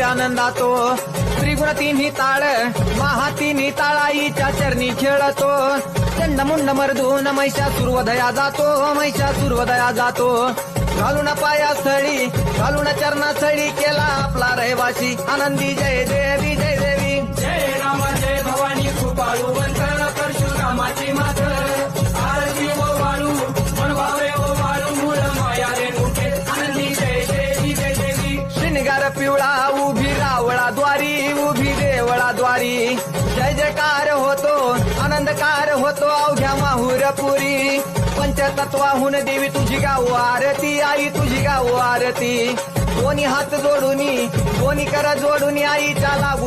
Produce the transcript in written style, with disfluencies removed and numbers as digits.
आनंदातो त्रिगुण तिन्ही ताळ महा तिन्ही ताळाईच्या चरणी खेळतो चंडमुंड मर्दून महिषासुरवधया जातो महिषासुरवधया जातो घालून पायास्थळी घालून चरणास्थळी केला आपला रहिवासी आनंदी जय देवी जय देवी जय राम जय भवानी कृपाळू वंदन परशुरामाची मात आरती ओ वाळू मनभावे ओ वाळू मूळ माया रे मुखे आनंदी जय देवी जय देवी श्रृंगार पिवळा उभी रावळाद्वारी उभी देवळाद्वारी जय जयकार होतो आनंदकार होतो अवघ्या माहुरपुरी पंचतत्वाहून देवी तुझी गाव आरती आई तुझी गाव आरती दोन्ही हात जोडून दोन्ही कर जोडून आईच्या लागू